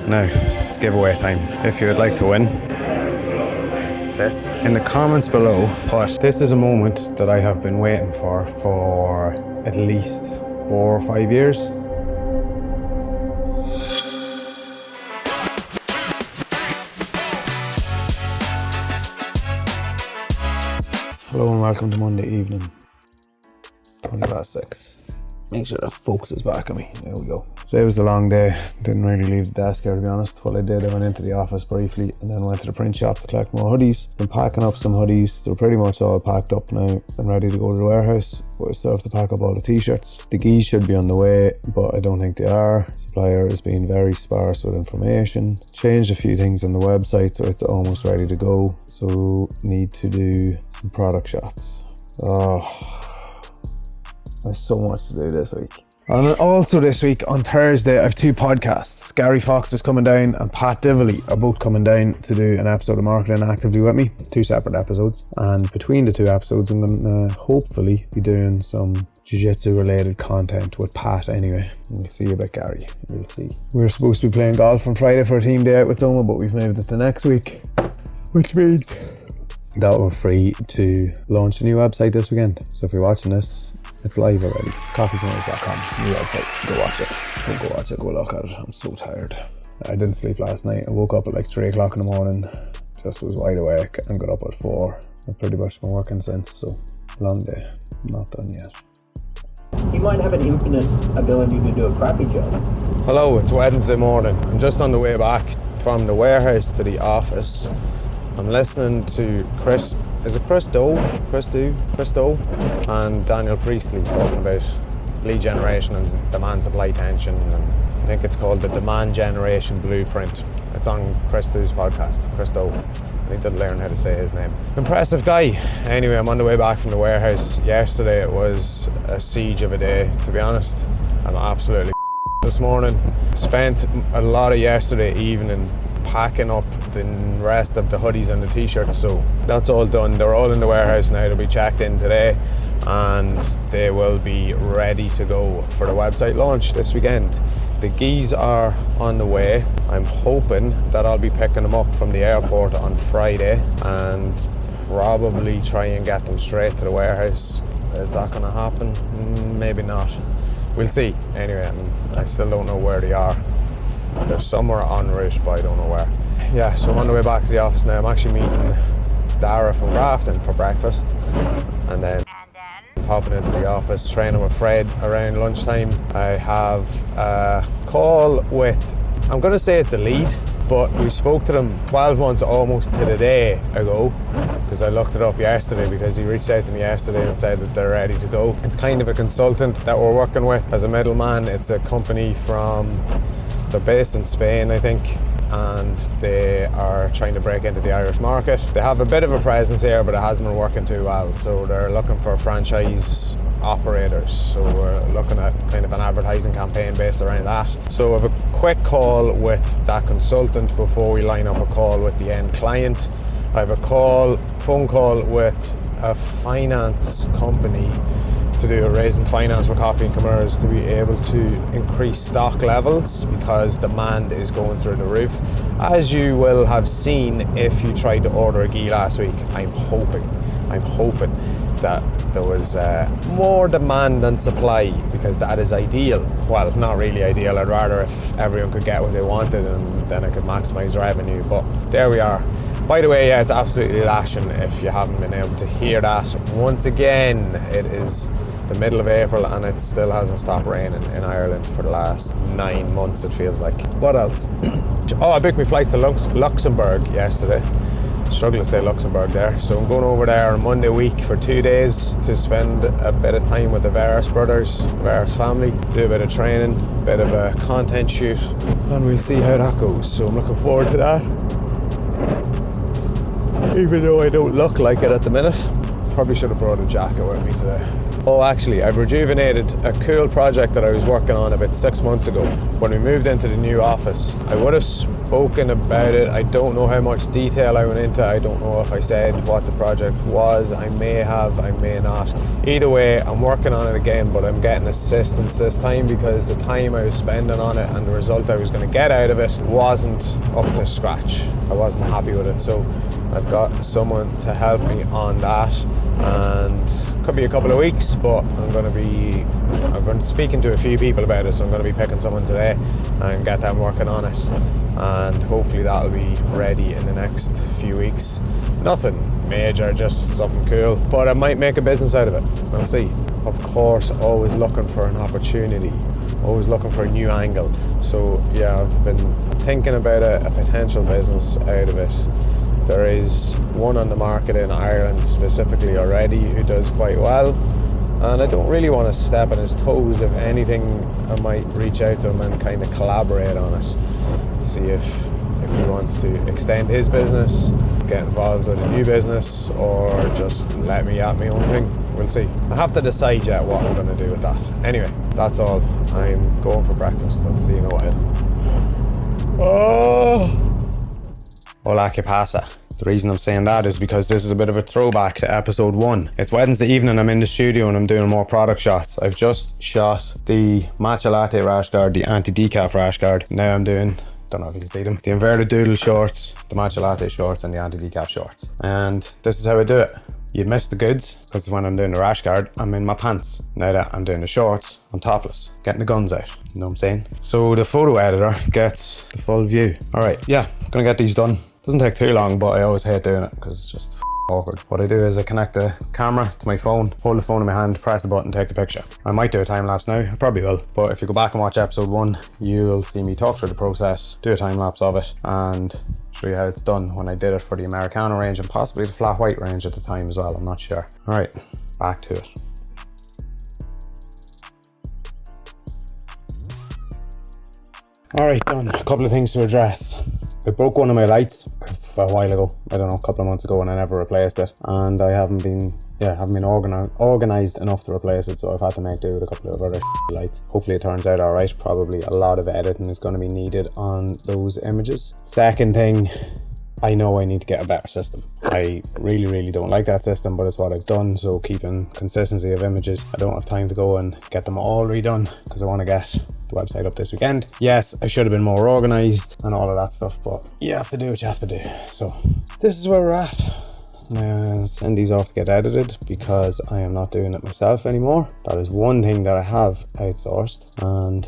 Now, it's giveaway time. If you would like to win this, in the comments below, but this is a moment that I have been waiting for at least 4 or 5 years. Hello and welcome to Monday evening, 6:20. Make sure that focus is back on me. There we go. Today was a long day. Didn't really leave the desk here, to be honest. What I did, I went into the office briefly and then went to the print shop to collect more hoodies. Been packing up some hoodies. They're pretty much all packed up now and ready to go to the warehouse. But I still have to pack up all the t-shirts. The geese should be on the way, but I don't think they are. Supplier is being very sparse with information. Changed a few things on the website, so it's almost ready to go. So need to do some product shots. There's so much to do this week. And also this week on Thursday, I have 2 podcasts. Gary Fox is coming down and Pat Dively are both coming down to do an episode of Marketing Actively with me. 2 separate episodes. And between the 2 episodes, I'm going to hopefully be doing some jiu-jitsu related content with Pat anyway. We'll see about Gary. We'll see. We're supposed to be playing golf on Friday for a team day out with ZOMA, but we've moved it to next week. Which means that we're free to launch a new website this weekend. So if you're watching this, it's live already. Coffee&Kimuras.com. New website. Go watch it. Don't go watch it. Go look at it. I'm so tired. I didn't sleep last night. I woke up at like 3 o'clock in the morning. Just was wide awake and got up at 4. I've pretty much been working since. So long day. Not done yet. You might have an infinite ability to do a crappy job. Hello, it's Wednesday morning. I'm just on the way back from the warehouse to the office. I'm listening to Chris Doe and Daniel Priestley talking about lead generation and demand supply tension, and I think it's called the Demand Generation Blueprint. It's on Chris Doe's podcast, Chris Doe. I need to learn how to say his name. Impressive guy. Anyway, I'm on the way back from the warehouse. Yesterday it was a siege of a day, to be honest. I'm absolutely this morning. Spent a lot of yesterday evening packing up the rest of the hoodies and the t-shirts, so that's all done. They're all in the warehouse now. They'll be checked in today and they will be ready to go for the website launch this weekend. The geese are on the way. I'm hoping that I'll be picking them up from the airport on Friday and probably try and get them straight to the warehouse. Is that going to happen? Maybe not. We'll see. Anyway, I still don't know where they are. They're somewhere en route, but I don't know where. Yeah, so I'm on the way back to the office now. I'm actually meeting Dara from Grafton for breakfast, and then popping into the office, training with Fred around lunchtime. I have a call with, I'm going to say it's a lead, but we spoke to them 12 months almost to the day ago, because I looked it up yesterday because he reached out to me yesterday and said that they're ready to go. It's kind of a consultant that we're working with as a middleman. It's a company they're based in Spain, I think, and they are trying to break into the Irish market. They have a bit of a presence here, but it hasn't been working too well, so they're looking for franchise operators. So we're looking at kind of an advertising campaign based around that. So I have a quick call with that consultant before we line up a call with the end client. I have a phone call with a finance company to do a raise in finance for Coffee&Kimuras to be able to increase stock levels because demand is going through the roof. As you will have seen if you tried to order a gi last week, I'm hoping that there was more demand than supply, because that is ideal. Well, not really ideal. I'd rather if everyone could get what they wanted and then I could maximize revenue, but there we are. By the way, yeah, it's absolutely lashing if you haven't been able to hear that. Once again, it is the middle of April and it still hasn't stopped raining in Ireland for the last 9 months, it feels like. What else? I booked my flight to Luxembourg yesterday. Struggle to say Luxembourg there. So I'm going over there on Monday week for 2 days to spend a bit of time with the Veras brothers, Veras family, do a bit of training, a bit of a content shoot, and we'll see how that goes. So I'm looking forward to that. Even though I don't look like it at the minute. Probably should have brought a jacket with me today. Oh, actually, I've rejuvenated a cool project that I was working on about 6 months ago. When we moved into the new office, I would have spoken about it. I don't know how much detail I went into. I don't know if I said what the project was. I may have, I may not. Either way, I'm working on it again, but I'm getting assistance this time because the time I was spending on it and the result I was going to get out of it wasn't up to scratch. I wasn't happy with it, so I've got someone to help me on that, and could be a couple of weeks, but I've been speaking to a few people about it, so I'm going to be picking someone today and get them working on it, and hopefully that'll be ready in the next few weeks. Nothing major, just something cool, but I might make a business out of it. We'll see. Of course, always looking for an opportunity, always looking for a new angle. So yeah, I've been thinking about a potential business out of it. There is one on the market in Ireland specifically already who does quite well, and I don't really want to step on his toes. If anything, I might reach out to him and kind of collaborate on it. See if he wants to extend his business, get involved with a new business, or just let me at my own thing. We'll see. I have to decide yet what I'm going to do with that. Anyway, that's all. I'm going for breakfast. I'll see you in a while. Oh! Hola, ¿qué pasa? The reason I'm saying that is because this is a bit of a throwback to episode 1. It's Wednesday evening, I'm in the studio and I'm doing more product shots. I've just shot the matcha latte rash guard, the anti-decaf rash guard. Now I'm doing, don't know if you can see them, the inverted doodle shorts, the matcha latte shorts and the anti-decaf shorts. And this is how I do it. You'd miss the goods, because when I'm doing the rash guard, I'm in my pants. Now that I'm doing the shorts, I'm topless, getting the guns out, you know what I'm saying? So the photo editor gets the full view. All right, yeah, gonna get these done. Doesn't take too long, but I always hate doing it because it's just awkward. What I do is I connect the camera to my phone, hold the phone in my hand, press the button, take the picture. I might do a time lapse now, I probably will, but if you go back and watch episode 1, you'll see me talk through the process, do a time lapse of it, and show you how it's done when I did it for the Americano range and possibly the flat white range at the time as well, I'm not sure. All right, back to it. All right, done. A couple of things to address. I broke one of my lights a while ago, I don't know, a couple of months ago, and I never replaced it, and I haven't been organised enough to replace it, so I've had to make do with a couple of other lights. Hopefully it turns out alright. Probably a lot of editing is going to be needed on those images. Second thing, I know I need to get a better system. I really don't like that system, but it's what I've done, so keeping consistency of images. I don't have time to go and get them all redone because I want to get the website up this weekend. Yes, I should have been more organised and all of that stuff, but you have to do what you have to do. So this is where we're at. Now I'll send these off to get edited because I am not doing it myself anymore. That is one thing that I have outsourced, and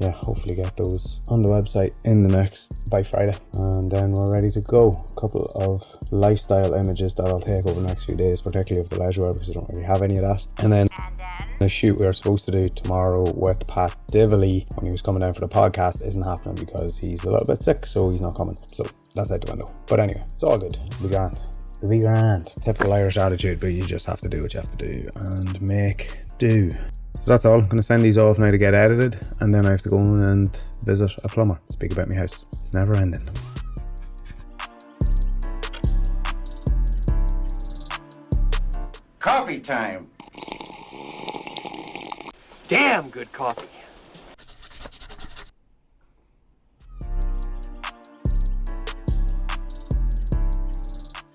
yeah, hopefully get those on the website by Friday, and then we're ready to go. A couple of lifestyle images that I'll take over the next few days, particularly of the leisure wear, because I don't really have any of that. And then the shoot we were supposed to do tomorrow with Pat Divilly when he was coming down for the podcast isn't happening because he's a little bit sick, so he's not coming. So that's out the window. But anyway, it's all good. It'll be grand. It'll be grand. Typical Irish attitude, but you just have to do what you have to do and make do. So that's all. I'm going to send these off now to get edited, and then I have to go and visit a plumber, speak about my house. It's never ending. Coffee time. Damn good coffee.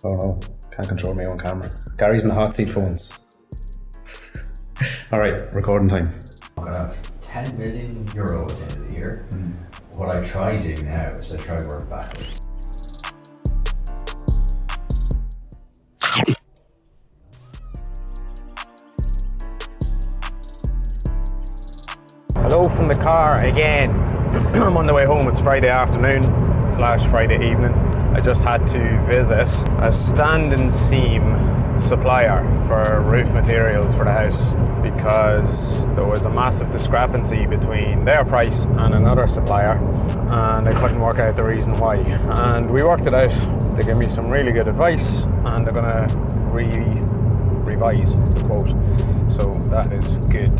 Oh no, can't control my own camera. Gary's in the hot seat phones. All right, recording time. I'm gonna have 10 million euro at the end of the year. What I try to do now is I try to work backwards. Hello from the car again. I'm on the way home. It's Friday afternoon / Friday evening. I just had to visit a stand-in seam supplier for roof materials for the house because there was a massive discrepancy between their price and another supplier, and I couldn't work out the reason why. And we worked it out. They gave me some really good advice, and they're gonna revise the quote. So that is good.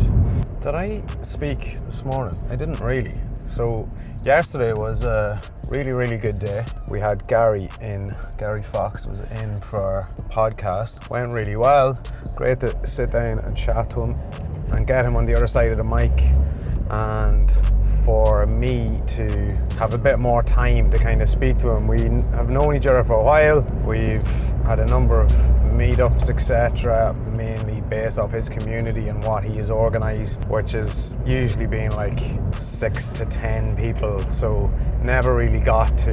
Did I speak this morning? I didn't really. So yesterday was a Really good day. We had Gary Fox was in for the podcast. Went really well. Great to sit down and chat to him and get him on the other side of the mic, and for me to have a bit more time to kind of speak to him. We have known each other for a while. We've had a number of meetups, etc., mainly based off his community and what he has organised, which has usually been like 6 to 10 people. So never really got to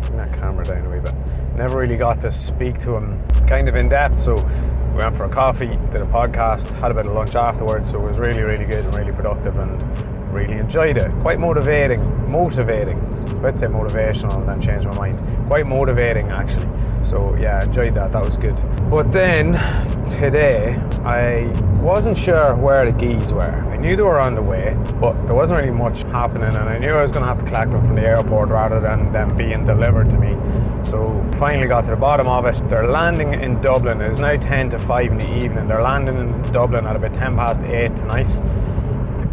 bring that camera down a wee bit. Never really got to speak to him kind of in depth. So we went for a coffee, did a podcast, had a bit of lunch afterwards. So it was really good and really productive, and really enjoyed it. Quite motivating. I was about to say motivational and then changed my mind. Quite motivating actually. So yeah, enjoyed that. That was good. But then today, I wasn't sure where the geese were. I knew they were on the way, but there wasn't really much happening, and I knew I was going to have to collect them from the airport rather than them being delivered to me. So finally got to the bottom of it. They're landing in Dublin. It is now 10 to 5 in the evening. They're landing in Dublin at about 10 past 8 tonight.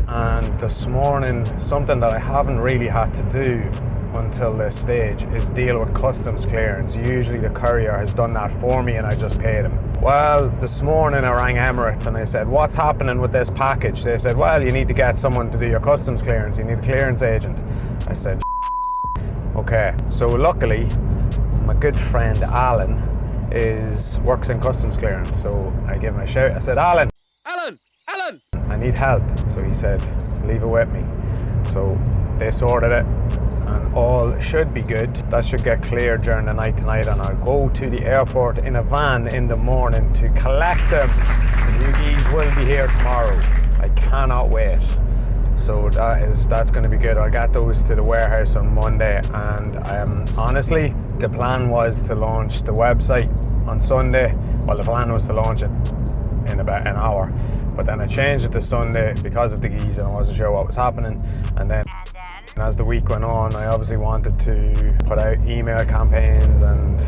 And this morning, something that I haven't really had to do until this stage is deal with customs clearance. Usually the courier has done that for me and I just paid him. Well, this morning I rang Emirates and I said, what's happening with this package? They said, well, you need to get someone to do your customs clearance. You need a clearance agent. I said, okay. So luckily, my good friend Alan works in customs clearance. So I gave him a shout. I said, Alan, I need help. So he said, leave it with me. So they sorted it and all should be good. That should get cleared during the night tonight, and I'll go to the airport in a van in the morning to collect them. The new geese will be here tomorrow. I cannot wait. So that's going to be good. I'll get those to the warehouse on Monday, and honestly, the plan was to launch the website on Sunday. Well, the plan was to launch it in about an hour, but then I changed it to Sunday because of the geese and I wasn't sure what was happening. And then as the week went on, I obviously wanted to put out email campaigns and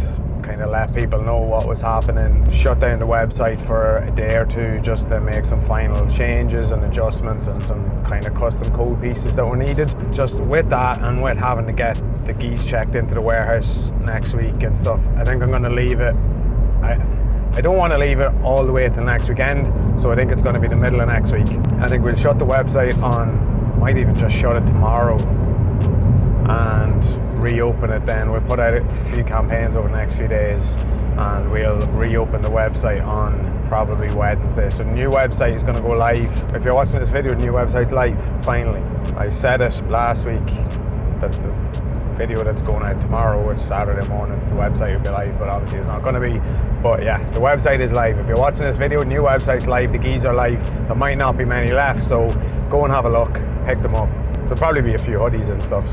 kind of let people know what was happening. Shut down the website for a day or two just to make some final changes and adjustments and some kind of custom code pieces that were needed. Just with that, and with having to get the geese checked into the warehouse next week and stuff, I think I'm going to leave it. I don't want to leave it all the way to next weekend, so I think it's going to be the middle of next week. I think we'll shut the website might even just shut it tomorrow and reopen it then. We'll put out a few campaigns over the next few days and we'll reopen the website on probably Wednesday. So the new website is going to go live. If you're watching this video, the new website's live, finally. I said it last week that the video that's going out tomorrow, which is Saturday morning, the website will be live, but obviously it's not going to be. But yeah, the website is live. If you're watching this video, the new website's live, the geese are live. There might not be many left, so go and have a look, pick them up. There'll probably be a few hoodies and stuff,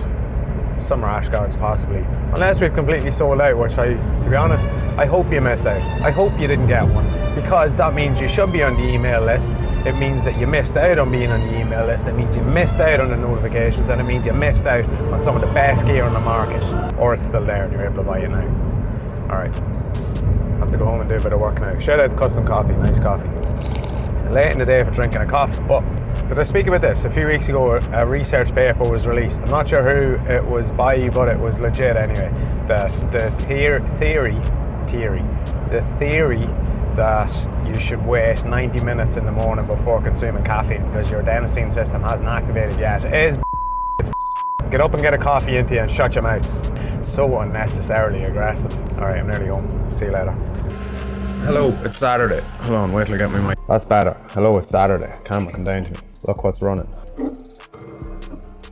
some rash guards possibly, unless we've completely sold out, which to be honest, I hope you miss out. I hope you didn't get one, because that means you should be on the email list. It means that you missed out on being on the email list. It means you missed out on the notifications, and it means you missed out on some of the best gear on the market. Or it's still there and you're able to buy it now. Alright, I have to go home and do a bit of work now. Shout out to Custom Coffee, nice coffee. Late in the day for drinking a coffee, but did I speak about this? A few weeks ago, a research paper was released. I'm not sure who it was by, but it was legit anyway. That the theory that you should wait 90 minutes in the morning before consuming caffeine because your adenosine system hasn't activated yet is get up and get a coffee into you and shut your mouth. So unnecessarily aggressive. Alright, I'm nearly home. See you later. Hello, it's Saturday. Hold on, wait till I get my mic. That's better. Hello, it's Saturday. Camera, come down to me. Look what's running.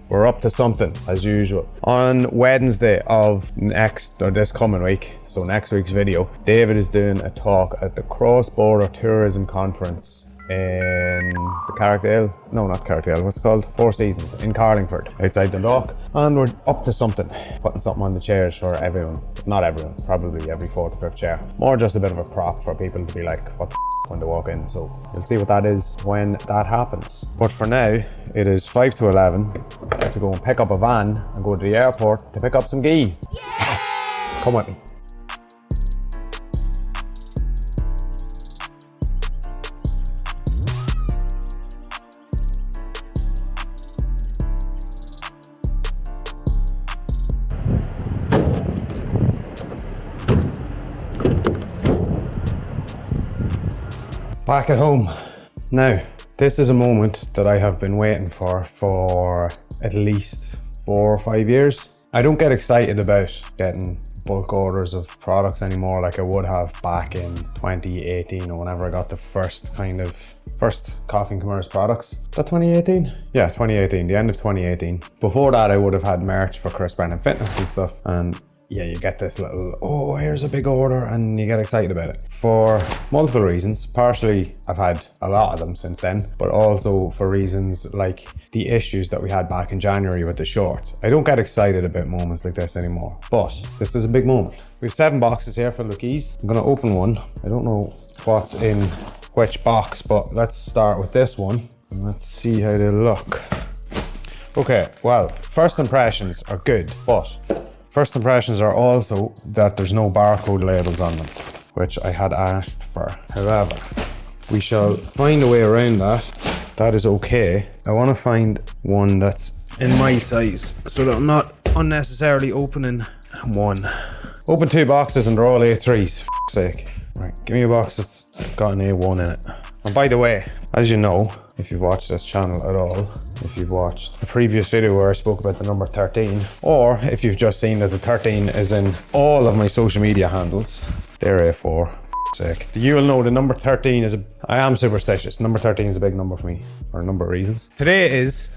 We're up to something, as usual. On Wednesday of this coming week, so next week's video, David is doing a talk at the Cross-Border Tourism Conference in the Carrickdale, no, not Carrickdale, what's it called? Four Seasons in Carlingford, outside Dundalk. And we're up to something, putting something on the chairs for everyone. Not everyone, probably every fourth or fifth chair. More just a bit of a prop for people to be like, what the when they walk in. So you'll see what that is when that happens. But for now, it is 5 to 11. I have to go and pick up a van and go to the airport to pick up some geese. Yeah! Come with me. Back at home. Now, this is a moment that I have been waiting for at least 4 or 5 years. I don't get excited about getting bulk orders of products anymore like I would have back in 2018 or whenever I got the first Coffee&Kimuras products. Is that 2018? Yeah, 2018, the end of 2018. Before that, I would have had merch for Chris Brennan Fitness and stuff. And yeah, you get this little, oh, here's a big order, and you get excited about it. For multiple reasons. Partially, I've had a lot of them since then, but also for reasons like the issues that we had back in January with the shorts. I don't get excited about moments like this anymore, but this is a big moment. We have 7 boxes here full of keys. I'm gonna open one. I don't know what's in which box, but let's start with this one and let's see how they look. Okay, well, first impressions are good, but first impressions are also that there's no barcode labels on them, which I had asked for. However, we shall find a way around that. That is okay. I want to find one that's in my size so that I'm not unnecessarily opening one. Open 2 boxes and they're all A3s, for f***'s sake. Right, give me a box that's got an A1 in it. And by the way, as you know, if you've watched this channel at all, if you've watched a previous video where I spoke about the number 13, or if you've just seen that the 13 is in all of my social media handles, they're A4, for f***'s sake. You will know the number 13 is I am superstitious. Number 13 is a big number for me, for a number of reasons. Today is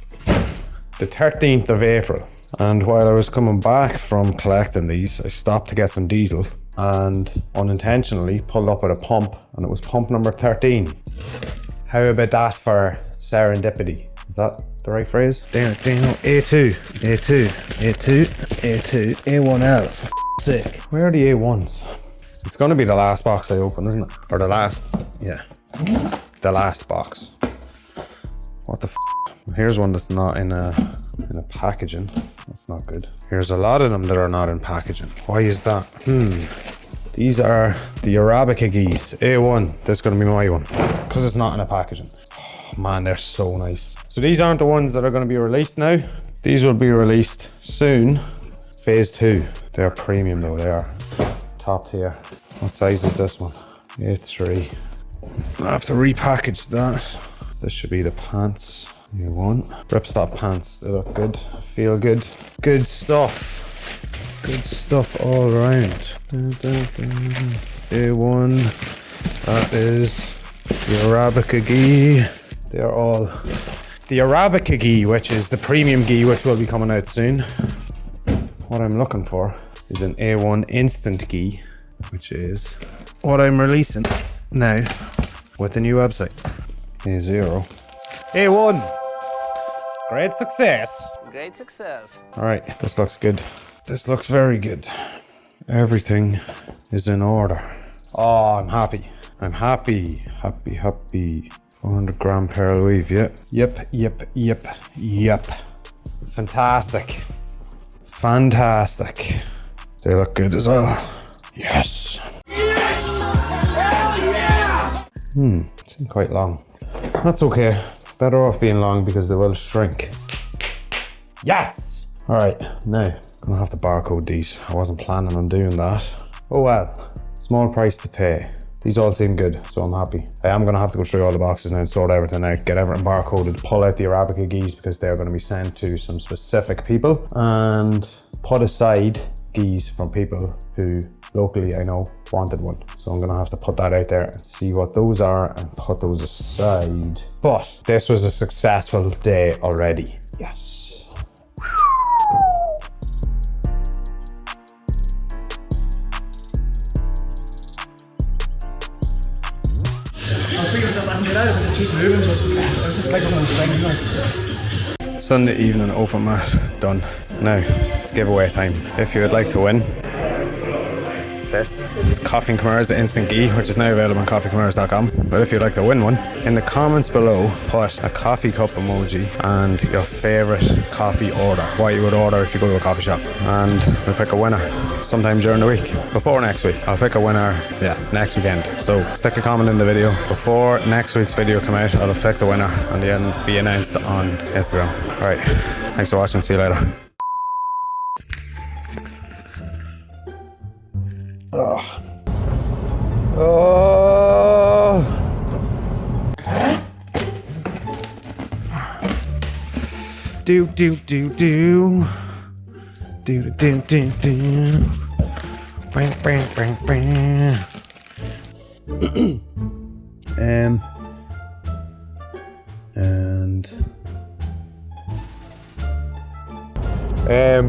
the 13th of April. And while I was coming back from collecting these, I stopped to get some diesel and unintentionally pulled up at a pump, and it was pump number 13. How about that for serendipity? Is that the right phrase? Damn, A2, A2, A2, A2, A1L, for f***'s sake. Where are the A1s? It's gonna be the last box I open, isn't it? Or the last, yeah. The last box. What the f***? Here's one that's not in a packaging. That's not good. Here's a lot of them that are not in packaging. Why is that? These are the Arabica geese. A1, that's gonna be my one. Because it's not in a packaging. Oh man, they're so nice. So these aren't the ones that are gonna be released now. These will be released soon. Phase 2. They're premium though, they are. Top tier. What size is this one? A3. I have to repackage that. This should be the pants. A1. Ripstop pants, they look good. Feel good. Good stuff. Good stuff all around. A1, that is the Arabica gi. They are all the Arabica gi, which is the premium gi, which will be coming out soon. What I'm looking for is an A1 instant gi, which is what I'm releasing now with the new website. A0. A1. Great success. Great success. All right, this looks good. This looks very good. Everything is in order. Oh, I'm happy. I'm happy. Happy. 400 gram pearl weave, yep. Yep. Fantastic. They look good as well. Yes. Seem quite long. That's okay. Better off being long because they will shrink. Yes! All right, now I'm gonna have to barcode these. I wasn't planning on doing that. Oh well, small price to pay. These all seem good, so I'm happy. I am gonna have to go through all the boxes now and sort everything out, get everything barcoded, pull out the Arabica geese because they're gonna be sent to some specific people, and put aside geese from people who locally I know wanted one. So I'm gonna have to put that out there and see what those are and put those aside. But this was a successful day already. Yes. Sunday evening open mat done. Now it's giveaway time. If you would like to win this is Coffee&Kimuras instant ghee, which is now available on coffeekimuras.com. But if you'd like to win one, in the comments below put a coffee cup emoji and your favorite coffee order, what you would order if you go to a coffee shop, and we'll pick a winner sometime during the week. Before next week, I'll pick a winner, next weekend. So stick a comment in the video. Before next week's video come out, I'll pick the winner and then be announced on Instagram. Alright, thanks for watching, see you later. Do do do do. Do do do do. Bang bang bang bang. And